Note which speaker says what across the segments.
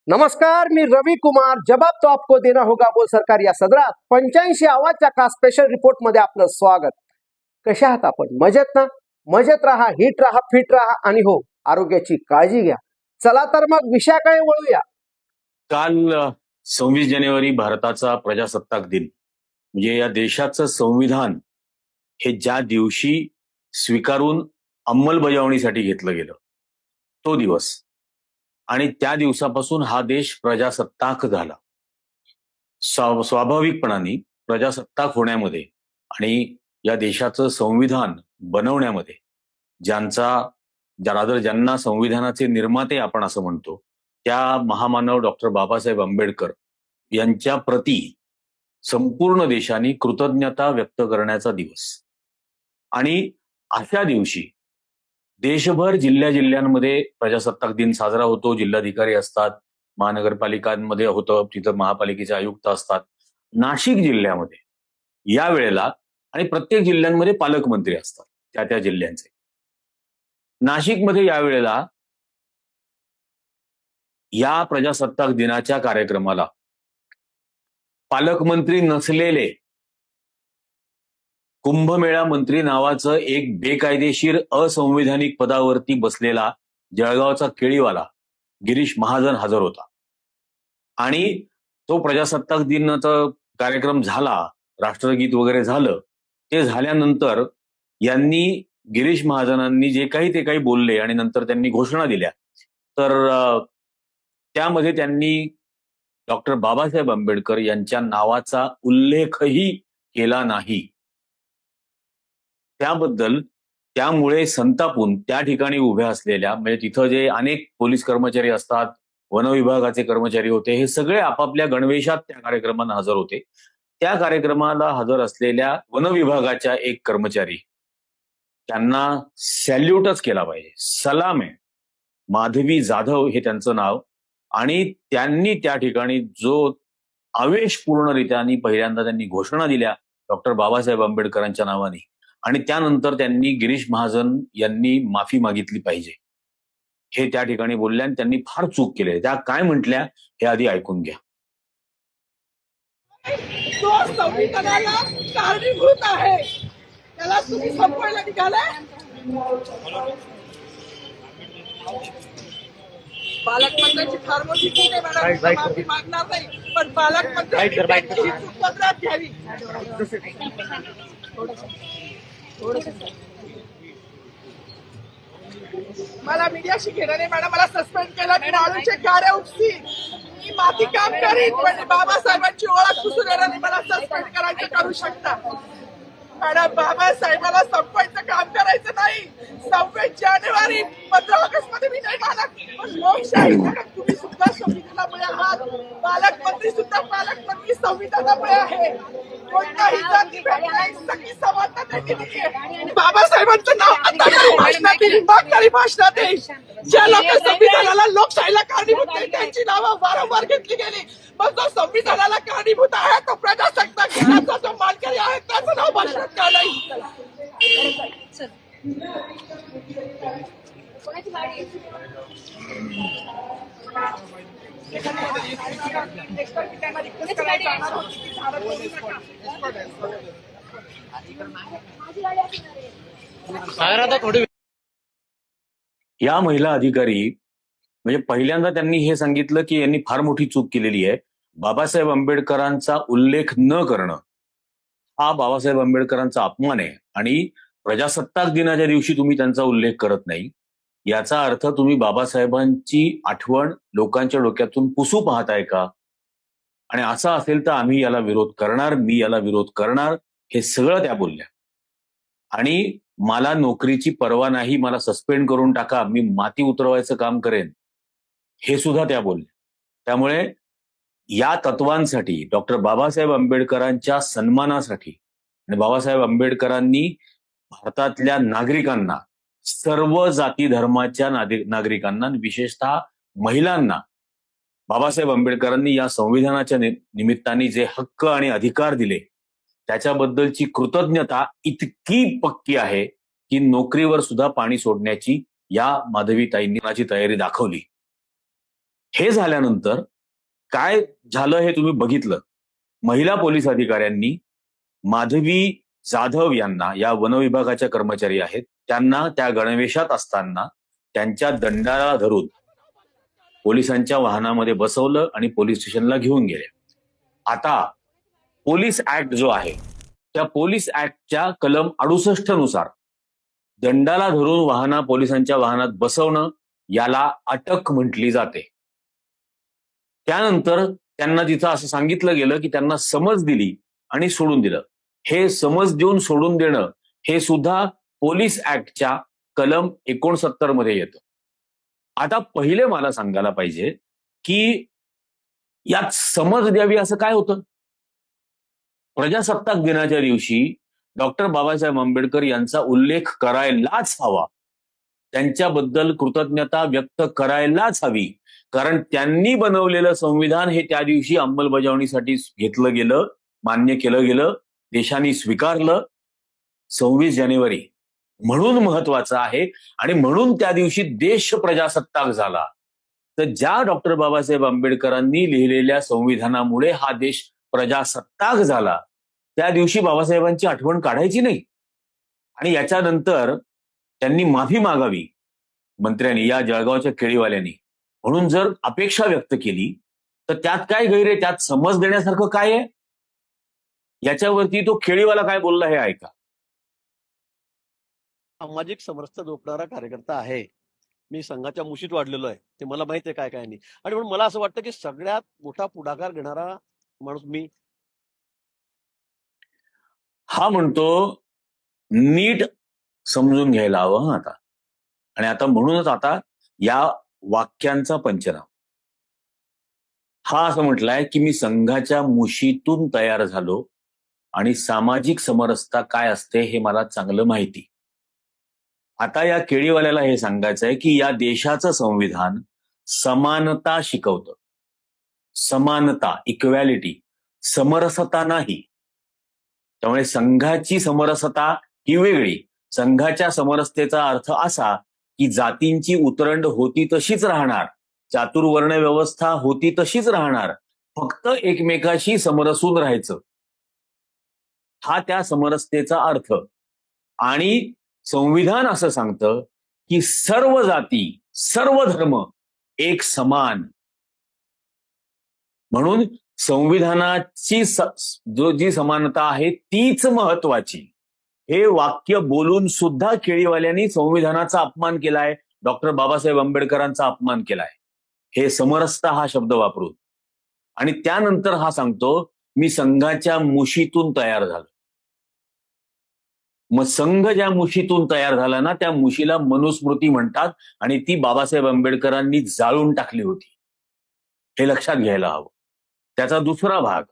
Speaker 1: नमस्कार, मी रवि कुमार. जवाब तो आपको देना होगा बोल सरकार या सदरात 85 आवाजच्या का स्पेशल रिपोर्ट मध्ये आपलं स्वागत. कशा आहात आपण? मजेत ना? मजेत राहा, हिट राहा, फिट राहा आणि हो, आरोग्याची काळजी घ्या. चला तर मग विषयाकडे वळूया.
Speaker 2: काल 26 जानेवारी भारताचा प्रजासत्ताक दिन म्हणजे या देशाचं संविधान हे ज्या दिवशी स्वीकारून अंमलबजावणीसाठी घेतलं गेलं तो दिवस आणि त्या दिवसापासून हा देश प्रजासत्ताक झाला. स्वाभाविकपणाने प्रजासत्ताक होण्यामध्ये आणि या देशाचं संविधान बनवण्यामध्ये ज्यांना संविधानाचे निर्माते आपण असं म्हणतो त्या महामानव डॉक्टर बाबासाहेब आंबेडकर यांच्या प्रती संपूर्ण देशाने कृतज्ञता व्यक्त करण्याचा दिवस. आणि अशा दिवशी देशभर जिल्ह्यांमध्ये प्रजासत्ताक दिन साजरा होतो. जिल्हाधिकारी असतात, महानगरपालिकांमध्ये होतं, तिथं महापालिकेचे आयुक्त असतात. नाशिक जिल्ह्यामध्ये या वेळेला आणि प्रत्येक जिल्ह्यांमध्ये पालकमंत्री असतात त्या त्या जिल्ह्यांचे. नाशिकमध्ये या वेळेला या प्रजासत्ताक दिनाच्या कार्यक्रमाला पालकमंत्री नसलेले कुंभमेळा मंत्री नावाचं एक बेकायदेशीर असंवैधानिक पदावरती बसलेला जळगावचा केळीवाला गिरीश महाजन हजर होता. आणि तो प्रजासत्ताक दिनाचा कार्यक्रम झाला, राष्ट्रगीत वगैरे झालं. ते झाल्यानंतर गिरीश महाजनांनी जे काही बोलले आणि नंतर त्यांनी घोषणा दिल्या. तर त्यामध्ये त्यांनी डॉक्टर बाबासाहेब आंबेडकर यांच्या नावाचा उल्लेखही केला नाही. त्यामुळे संतापून त्या ठिकाणी उभ्या असलेल्या म्हणजे तिथं जे अनेक पोलीस कर्मचारी असतात, वन विभागाचे कर्मचारी होते, हे सगळे आपापल्या गणवेशात त्या कार्यक्रमाला हजर होते. त्या कार्यक्रमाला हजर असलेल्या वन विभागाच्या एक कर्मचारी त्यांना सॅल्यूटच केला पाहिजे, सलाम आहे. माधवी जाधव हे त्यांचं नाव. आणि त्यांनी त्या ठिकाणी जो आवेशपूर्णरित्याने पहिल्यांदा त्यांनी घोषणा दिल्या डॉक्टर बाबासाहेब आंबेडकरांच्या नावाने आणि त्यानंतर त्यांनी गिरीश महाजन यांनी माफी मागितली पाहिजे हे त्या ठिकाणी बोलल्या. आणि त्यांनी फार चूक केली. त्या काय म्हटल्या हे आधी ऐकून घ्या.
Speaker 3: तो संविधानाला कारणीभूत आहे, त्याला तुम्ही संपवायला निघालाय. पालकमंत्र्यांची फार मोठी चूक आहे मॅडम, माफी मागणार नाही, पण पालकमंत्र्यांची पत्रात घ्यावी. मला मीडियाशी घेणं नाही मॅडम, मला सस्पेंड केलं, मी माणूसचे कार्य उपसी, मी माती काम करीन, पण बाबासाहेबांची ओळख पुसून येणार नाही. मला सस्पेंड करायचं करू शकता मॅडम. बाबासाहेबाला संपवायचं काम करायचं नाही. 26 जानेवारी 15 ऑगस्ट मध्ये मी नाही मालक, पण लोकशाही मॅडम तुम्ही सुद्धा संविधानामुळे आहात. पालकमंत्री सुद्धा पालकमंत्री संविधानामुळे आहे. कोणताही जाती भेद नाही, सगळी समानता त्यांनी दिली आहे. बाबासाहेबांचं नाव आता भाषणात येईल, मागणारी भाषणात येईल. ज्या लोक संविधानाला लोकशाहीला कारणीभूत नाही त्यांची नावं वारंवार घेतली गेली, पण जो संविधानाला कारणीभूत आहे तो प्रजासत्ताक दिनाचा जो मानकरी आहे त्याचं नाव भाषणात का नाही?
Speaker 2: या महिला अधिकारी म्हणजे पहिल्यांदा त्यांनी हे सांगितलं की यांनी फार मोठी चूक केलेली आहे. बाबासाहेब आंबेडकरांचा उल्लेख न करणं हा बाबासाहेब आंबेडकरांचा अपमान आहे आणि प्रजासत्ताक दिनाच्या दिवशी तुम्ही त्यांचा उल्लेख करत नाही, याचा अर्थ तुम्ही बाबासाहेबांची आठवण लोकांच्या डोक्यातून पुसू पाहताय का? आणि असं असेल तर आम्ही याला विरोध करणार, मी याला विरोध करणार, हे सगळं त्या बोलल्या. आणि मला नोकरीची पर्वा नाही, मला सस्पेंड करून टाका, मी माती उतरवायचं काम करेन, हे सुद्धा त्या बोलल्या. त्यामुळे या तत्वांसाठी, डॉक्टर बाबासाहेब आंबेडकरांच्या सन्मानासाठी आणि बाबासाहेब आंबेडकरांनी भारतातल्या नागरिकांना, सर्व जाती धर्माच्या नागरिकांना, विशेषतः महिलांना बाबासाहेब आंबेडकरांनी या संविधानाच्या निमित्ताने जे हक्क आणि अधिकार दिले त्याच्याबद्दलची कृतज्ञता इतकी पक्की आहे की नोकरीवर सुद्धा पाणी सोडण्याची या माधवीताईंनी माझी तयारी दाखवली. हे झाल्यानंतर काय झालं हे तुम्ही बघितलं. महिला पोलीस अधिकाऱ्यांनी माधवी जाधव यांना, या वनविभागाच्या कर्मचारी आहेत, त्यांना त्या गणवेशात असताना त्यांच्या दंडाला धरून पोलिसांच्या वाहनामध्ये बसवलं आणि पोलीस स्टेशनला घेऊन गेले. आता पोलीस ऍक्ट जो आहे, त्या पोलीस ऍक्टच्या कलम 68 नुसार दंडाला धरून पोलिसांच्या वाहनात बसवणं याला अटक म्हटली जाते. त्यानंतर त्यांना तिथं असं सांगितलं गेलं की त्यांना समज दिली आणि सोडून दिलं. हे समज देऊन सोडून देणं हे सुद्धा पोलीस ऍक्टच्या कलम 69 मध्ये येतं. आता पहिले मला सांगायला पाहिजे की यात समज द्यावी असं काय होतं. प्रजासत्ताक दिनाच्या दिवशी डॉक्टर बाबासाहेब आंबेडकर यांचा उल्लेख करायलाच हवा, त्यांच्याबद्दल कृतज्ञता व्यक्त करायलाच हवी, कारण त्यांनी बनवलेलं संविधान हे त्या दिवशी अंमलबजावणीसाठी घेतलं गेलं, मान्य केलं गेलं, देशाने स्वीकारलं. 26 जानेवारी म्हणून महत्वाचं आहे आणि म्हणून त्या दिवशी देश प्रजासत्ताक झाला. तर ज्या डॉक्टर बाबासाहेब आंबेडकरांनी लिहिलेल्या संविधानामुळे हा देश प्रजासत्ताक झाला, त्या दिवशी बाबासाहेबांची आठवण काढायची नाही. आणि याच्यानंतर त्यांनी माफी मागावी मंत्र्यांनी, या जळगावच्या केळीवाल्यांनी, म्हणून जर अपेक्षा व्यक्त केली तर त्यात काय गैर आहे, त्यात समज देण्यासारखं काय आहे. याच्यावरती तो केळीवाला काय बोलला हे ऐका.
Speaker 4: सामाजिक समरसता जोपणारा कार्यकर्ता आहे. मी संघाच्या मुशीत वाढलेलो आहे, ते मला माहित आहे काय काय नाही. आणि म्हणून मला असं वाटतं की सगळ्यात मोठा पुढाकार घेणारा माणूस मी.
Speaker 2: हा म्हणतो नीट समजून घ्यायला हवं आता. आणि आता म्हणूनच आता या वाक्यांचा पंचनामा. हा असं म्हटलाय की मी संघाच्या मुशीतून तयार झालो आणि सामाजिक समरसता काय असते हे मला चांगलं माहिती. आता या केळीवाल्याला हे सांगायचंय की या देशाचं संविधान समानता शिकवतं. समानता, इक्वॅलिटी, समरसता नाही. त्यामुळे संघाची समरसता ही वेगळी. संघाच्या समरसतेचा अर्थ असा की जातींची उतरंड होती तशीच राहणार, चातुर्वर्ण व्यवस्था होती तशीच राहणार, फक्त एकमेकाशी समरसून राहायचं, हा त्या समरसतेचा अर्थ. आणि संविधान असं सांगतं की सर्व जाती, सर्व धर्म एक समान. म्हणून संविधानाची जी समानता आहे तीच महत्वाची. हे वाक्य बोलून सुद्धा केळीवाल्यांनी संविधानाचा अपमान केलाय, डॉक्टर बाबासाहेब आंबेडकरांचा अपमान केलाय, हे समरसता हा शब्द वापरून. आणि त्यानंतर हा सांगतो मी संघाच्या मुशीतून तयार झालो. मग संघ ज्या मुशीतून तयार झाला ना, त्या मुशीला मनुस्मृती म्हणतात आणि ती बाबासाहेब आंबेडकरांनी जाळून टाकली होती, हे लक्षात घ्यायला हवं. त्याचा दुसरा भाग,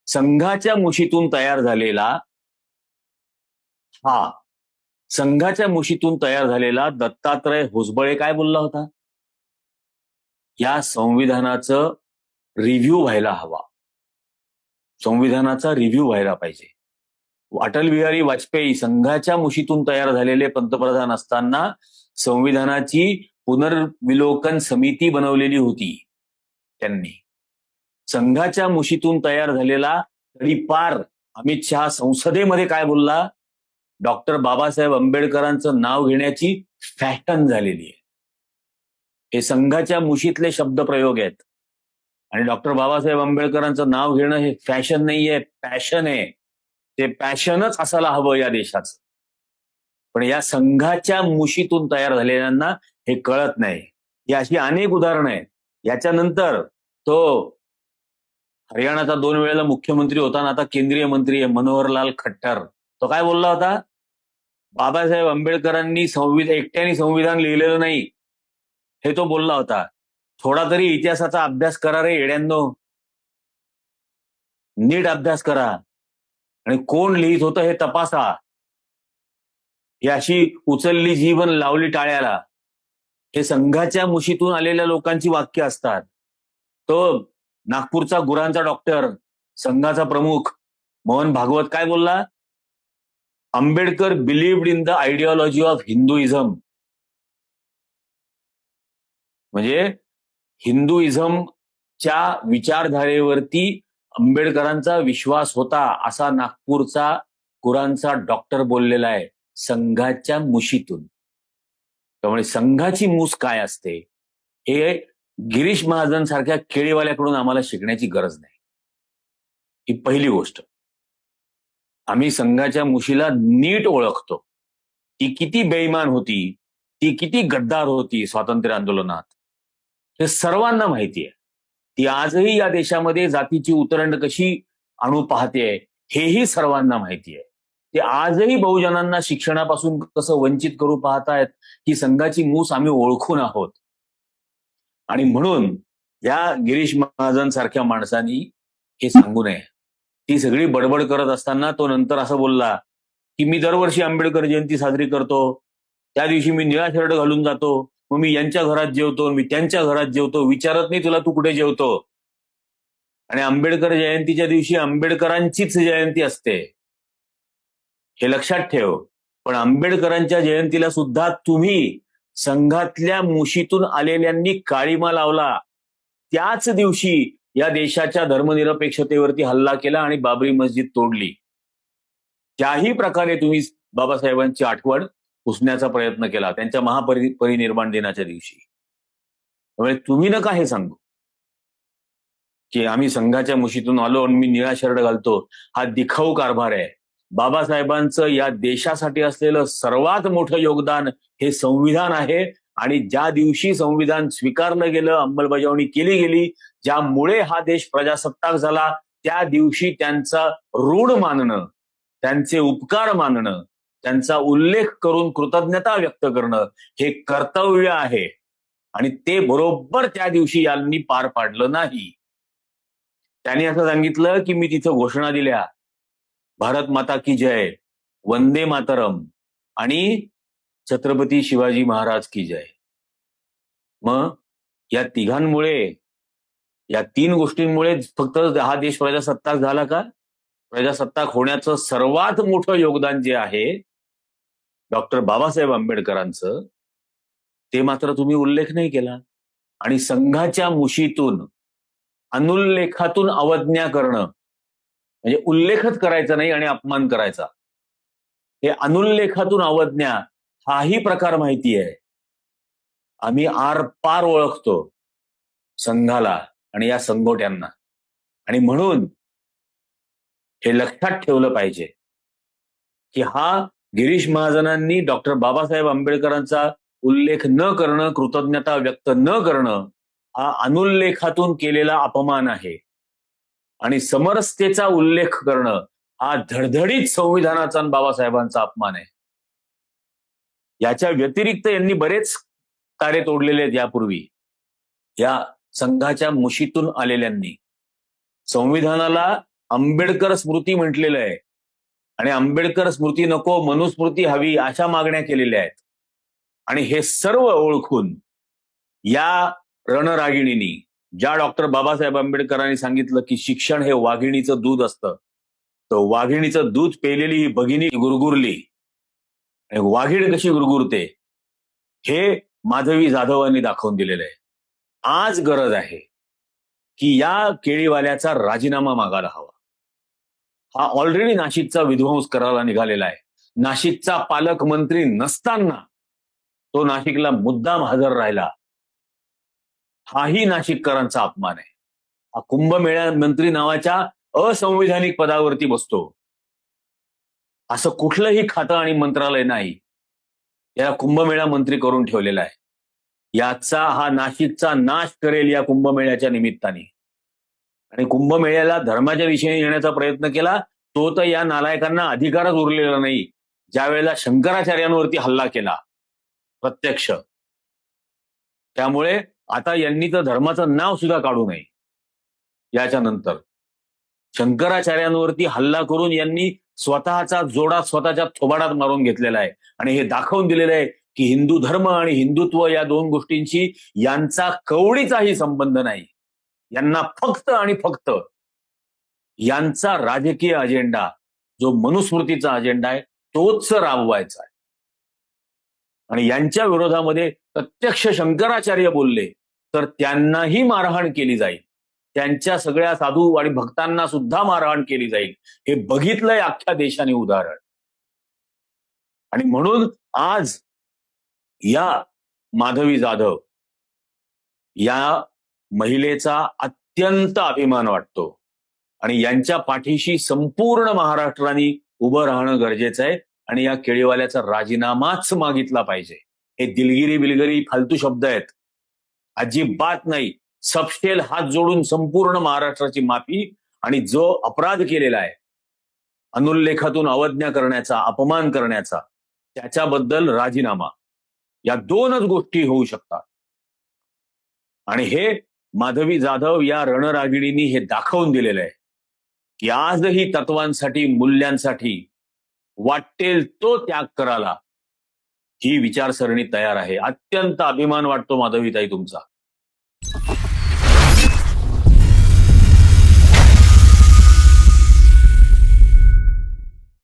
Speaker 2: संघाच्या मुशीतून तयार झालेला, हा संघाच्या मुशीतून तयार झालेला दत्तात्रय होसबळे काय बोलला होता, या संविधानाचं रिव्ह्यू व्हायला हवा, संविधानाचा रिव्ह्यू व्हायला पाहिजे. अटल बिहारी वाजपेयी संघाच्या मुशीतून तयार झालेले पंतप्रधान असताना संविधानाची पुनर्विलोकन समिती बनवलेली होती त्यांनी. संघाच्या मुशीतून तयार झालेला तडीपार अमित शहा संसदेमध्ये काय बोलला, डॉक्टर बाबासाहेब आंबेडकरांचं नाव घेण्याची फॅशन झालेली आहे. हे संघाच्या मुशीतले शब्दप्रयोग आहेत. आणि डॉक्टर बाबासाहेब आंबेडकरांचं नाव घेणं हे फॅशन नाहीये, पॅशन आहे. ते पॅशनच असायला हवं या देशाचं. पण या संघाच्या मुशीतून तयार झालेल्यांना हे कळत नाही. ही अशी अनेक उदाहरणं आहेत. याच्यानंतर तो हरियाणाचा 2 वेळेला मुख्यमंत्री होता आणि आता केंद्रीय मंत्री आहे मनोहरलाल खट्टर, तो काय बोलला होता, बाबासाहेब आंबेडकरांनी एकट्याने संविधान लिहिलेलं नाही, हे तो बोलला होता. थोडा तरी इतिहासाचा अभ्यास करा रे येड्यांनो, नीट अभ्यास करा आणि कोण लिहित होतं हे तपासा. ही अशी उचलली जीवन लावली टाळ्याला, हे संघाच्या मुशीतून आलेल्या लोकांची वाक्य असतात. तो नागपूरचा गुरांचा डॉक्टर, संघाचा प्रमुख मोहन भागवत काय बोलला, Ambedkar believed in the ideology of Hinduism. म्हणजे हिंदुइझमच्या विचारधारेवरती आंबेडकरांचा विश्वास होता असा नागपूरचा कुराणचा डॉक्टर बोललेला आहे संघाच्या मुशीतून. त्यामुळे संघाची मूस काय असते हे गिरीश महाजन सारख्या केळीवाल्याकडून आम्हाला शिकण्याची गरज नाही. ही पहिली गोष्ट. आम्ही संघाच्या मुशीला नीट ओळखतो. ती किती बेईमान होती, ती किती गद्दार होती स्वातंत्र्य आंदोलनात, हे सर्वांना माहिती आहे. ती आजही या देशामध्ये जातीची उतरंड कशी आणू पाहते हेही सर्वांना माहिती आहे. ते आजही बहुजनांना शिक्षणापासून कसं वंचित करू पाहतायत ही संघाची मूस आम्ही ओळखून आहोत. आणि म्हणून या गिरीश महाजन सारख्या माणसांनी हे सांगू नये. ती सगळी बडबड करत असताना तो नंतर असं बोलला की मी दरवर्षी आंबेडकर जयंती साजरी करतो, त्या दिवशी मी निळा शर्ट घालून जातो, मग मी यांच्या घरात जेवतो, मी त्यांच्या घरात जेवतो, विचारत नाही तुला तू कुठे जेवतो. आणि आंबेडकर जयंतीच्या दिवशी आंबेडकरांचीच जयंती असते हे लक्षात ठेव. पण आंबेडकरांच्या जयंतीला सुद्धा तुम्ही संघातल्या मुशीतून आलेल्यांनी काळीमा लावला. त्याच दिवशी या देशाच्या धर्मनिरपेक्षतेवरती हल्ला केला आणि बाबरी मस्जिद तोडली. ज्याही प्रकारे तुम्ही बाबासाहेबांची आठवण पुसण्याचा प्रयत्न केला त्यांच्या महापरिनिर्वाण दिनाच्या दिवशी. त्यामुळे तुम्ही नका हे सांगू की आम्ही संघाच्या मुशीतून आलो आणि मी निळा शर्ट घालतो. हा दिखाऊ कारभार आहे. बाबासाहेबांचं या देशासाठी असलेलं सर्वात मोठं योगदान हे संविधान आहे. आणि ज्या दिवशी संविधान स्वीकारलं गेलं, अंमलबजावणी केली गेली, ज्यामुळे हा देश प्रजासत्ताक झाला, त्या दिवशी त्यांचा ऋण मानणं, त्यांचे उपकार मानणं, त्यांचा उल्लेख करून कृतज्ञता व्यक्त करणं हे कर्तव्य आहे. आणि ते बरोबर त्या दिवशी यांनी पार पाडलं नाही. त्यांनी असं सांगितलं की मी तिथं घोषणा दिल्या, भारत माता की जय, वंदे मातरम आणि छत्रपती शिवाजी महाराज की जय. मग या तिघांमुळे, या तीन गोष्टींमुळे फक्त हा देश प्रजासत्ताक झाला का? प्रजासत्ताक होण्याचं सर्वात मोठं योगदान जे आहे डॉक्टर बाबासाहेब आंबेडकरांचं, ते मात्र तुम्ही उल्लेख नाही केला. आणि संघाच्या मुशीतून अनुल्लेखातून अवज्ञा करणं म्हणजे उल्लेखच करायचा नाही आणि अपमान करायचा, हे अनुल्लेखातून अवज्ञा हाही प्रकार माहिती आहे. आम्ही आरपार ओळखतो संघाला आणि या संघोट्यांना. आणि म्हणून हे लक्षात ठेवलं पाहिजे की हा गिरीश महाजनांनी डॉक्टर बाबासाहेब आंबेडकरांचा उल्लेख न करणं, कृतज्ञता व्यक्त न करणं हा अनुल्लेखातून केलेला अपमान आहे. आणि समरसतेचा उल्लेख करणं हा धडधडीत संविधानाचा आणि बाबासाहेबांचा अपमान आहे. याच्या व्यतिरिक्त यांनी बरेच तारे तोडलेले आहेत यापूर्वी. या संघाच्या मुशीतून आलेल्यांनी संविधानाला आंबेडकर स्मृती म्हटलेलं आहे आणि आंबेडकर स्मृती नको, मनुस्मृती हवी अशा मागण्या केलेल्या आहेत. आणि हे सर्व ओळखून या रणरागिणींनी, ज्या डॉक्टर बाबासाहेब आंबेडकरांनी सांगितलं की शिक्षण हे वाघिणीचं दूध असतं, तर वाघिणीचं दूध पेलेली ही भगिनी गुरगुरली. वाघीण कशी गुरगुरते हे माधवी जाधवांनी दाखवून दिलेलं आहे. आज गरज आहे की या केळीवाल्याचा राजीनामा मागायला हवा. हा ऑलरेडी नाशिकचा विध्वंस करायला निघालेला आहे. नाशिकचा पालकमंत्री नसताना तो नाशिकला मुद्दाम हजर राहिला, हाही नाशिककरांचा अपमान आहे. हा कुंभमेळा मंत्री नावाच्या असंवैधानिक पदावरती बसतो. असं कुठलंही खातं आणि मंत्रालय नाही. याला कुंभमेळा मंत्री करून ठेवलेला आहे. याचा हा नाशिकचा नाश करेल या कुंभमेळ्याच्या निमित्ताने. आणि कुंभमेळ्याला धर्माच्या दिशेने येण्याचा प्रयत्न केला तो तर या नालायकांना अधिकारच उरलेला नाही, ज्या वेळेला शंकराचार्यांवरती हल्ला केला प्रत्यक्ष. त्यामुळे आता यांनी तर धर्माचं नाव सुद्धा काढू नये. याच्या नंतर शंकराचार्यांवरती हल्ला करून यांनी स्वतःचा जोडा स्वतःच्या थोबाडात मारून घेतलेला आहे. आणि हे दाखवून दिलेलं आहे की हिंदू धर्म आणि हिंदुत्व या दोन गोष्टींशी यांचा कवडीचाही संबंध नाही. यांना फक्त आणि फक्त यांचा राजकीय अजेंडा, जो मनुस्मृतीचा अजेंडा आहे, तोच राबवायचा आहे. आणि यांच्या विरोधामध्ये प्रत्यक्ष शंकराचार्य बोलले तर त्यांनाही मारहाण केली जाईल, त्यांच्या सगळ्या साधू आणि भक्तांना सुद्धा मारहाण केली जाईल. हे बघितलंय अख्ख्या देशाने उदाहरण. आणि म्हणून आज या माधवी जाधव या महिलेचा अत्यंत अभिमान वाटतो आणि यांच्या पाठीशी संपूर्ण महाराष्ट्राने उभं राहणं गरजेचं आहे आणि या केळीवाल्याचा राजीनामाच मागितला पाहिजे. हे दिलगिरी बिलगिरी फालतू शब्द आहेत, अजिबात नाही. सबस्टेल हात जोडून संपूर्ण महाराष्ट्राची माफी आणि जो अपराध केलेला आहे, अनुल्लेखातून अवज्ञा करण्याचा, अपमान करण्याचा, त्याच्याबद्दल राजीनामा, या दोनच गोष्टी होऊ शकतात. आणि हे माधवी जाधव या रणरागिणींनी हे दाखवून दिलेलं आहे की आजही तत्वांसाठी, मूल्यांसाठी वाटेल तो त्याग करायला ही विचारसरणी तयार आहे. अत्यंत अभिमान वाटतो माधवीताई तुमचा.